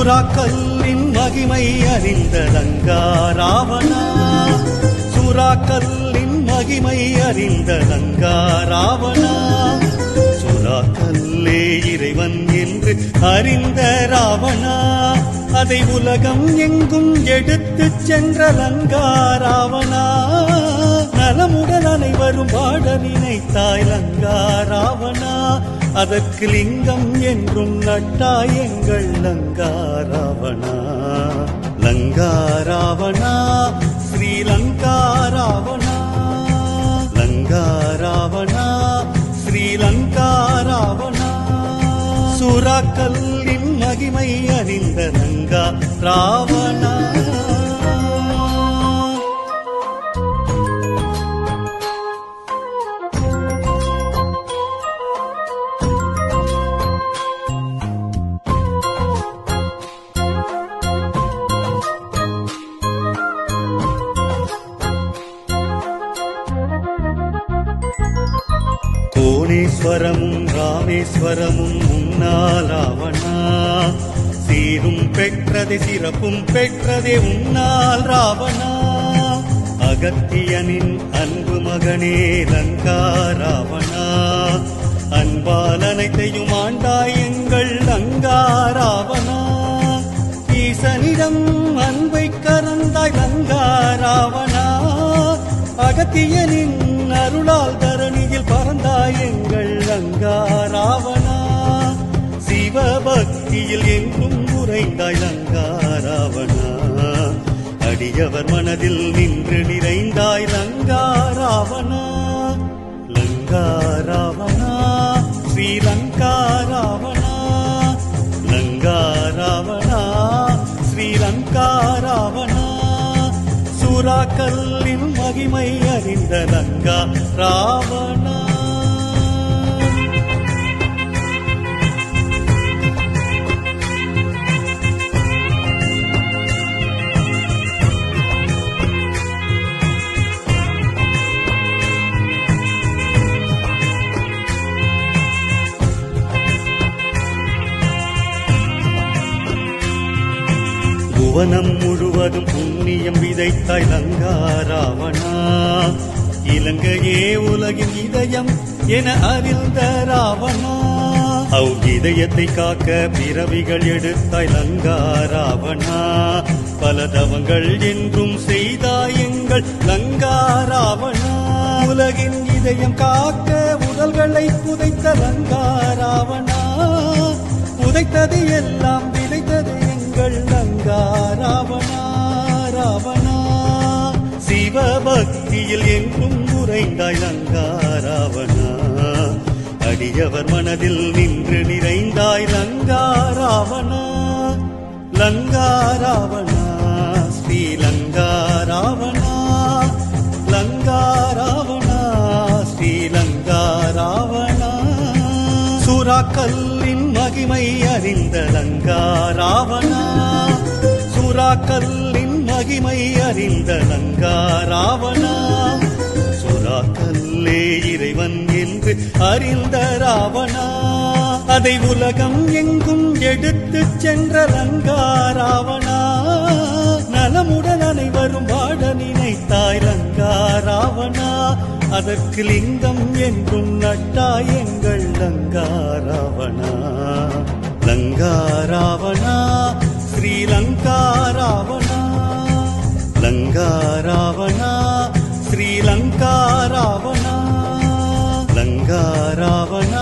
சுறாக்கல்லின் மகிமை அறிந்த லங்கா ராவணா, சுறாக்கல்லின் மகிமை அறிந்த லங்கா ராவணா, சுறாக்கல்லே இறைவன் என்று அறிந்த ராவணா, அதை உலகம் எங்கும் எடுத்துச் சென்ற லங்கா ராவணா, நலமுடன் அனைவரும் வாழ நினைத்தாய் லங்கா ராவணா, அதற்கு லிங்கம் என்றும் நட்டாய் எங்கள் லங்கா ராவணா. லங்கா ராவணா ஸ்ரீலங்கா ராவணா, லங்கா ராவணா ஸ்ரீலங்கா ராவணா, சுறாக்கல்லின் மகிமை அறிந்த லங்கா ராவணா. கோணேஸ்வரமும் ராமேஸ்வரமும் உன்னால் ராவணா, சீரும் பெற்றதே சிறப்பும் பெற்றதே உன்னால் ராவணா, அகத்தியனின் அன்பு மகனே லங்கா ராவணா, அன்பால் அனைத்தையும் ஆண்டாய் எங்கள் லங்கா ராவணா, ஈசனிடம் அன்பை கறந்தாய் லங்கா ராவணா, அகத்தியனின் அருளால் தரணியில் பறந்தாய் எங்கள் லங்கா ராவணா, சிவபக்தியில் என்றும் உறைந்தாய் லங்கா ராவணா, அடியவர் மனதில் நின்று நிறைந்தாய் லங்கா ராவணா. லங்கா ராவணா ஸ்ரீலங்கா ராவணா, லங்கா ராவணா ஸ்ரீலங்கா ராவணா, சுறாக்கல்லின் மகிமை அறிந்த லங்கா ராவணா. புவனம் முழுவதும் புண்ணியம் விதைத்தாய் லங்கா ராவணா, இலங்கையே உலகின் இதயம் என அறிந்த ராவணா, இதயத்தை காக்க பிறவிகள் எடுத்தாய் லங்கா ராவணா, பல தவங்கள் என்றும் செய்தாய் எங்கள் லங்கா ராவணா, உலகின் இதயம் காக்க உடல்களை புதைத்த லங்கா ராவணா, புதைத்தது எல்லாம் விதைத்தது எங்கள் லங்கா ராவணா. ராவணா சிவபக்தியில் என்றும் உறைந்தாய் லங்கா ராவணா, அடியவர் மனதில் நின்று நிறைந்தாய் லங்கா ராவணா. லங்கா ராவணா ஸ்ரீலங்கா ராவணா, லங்கா ராவணா ஸ்ரீலங்கா ராவணா, சுறாக்கல்லின் மகிமை அறிந்த லங்கா ராவணா, சுறாக்கல்லின் மகிமை அறிந்த லங்கா ராவணா, சுறாக்கல்லே இறைவன் என்று அறிந்த ராவணா, அதை உலகம் எங்கும் எடுத்துச் சென்ற லங்கா ராவணா, நலமுடன் அனைவரும் வாழ நினைத்தாய் லங்கா ராவணா, அதற்கு லிங்கம் என்றும் நட்டாய் எங்கள் லங்கா ராவணா. லங்கா ராவணா ஸ்ரீலங்கா ராவணா, லங்கா ராவணா ஸ்ரீலங்கா ராவணா, லங்கா ராவணா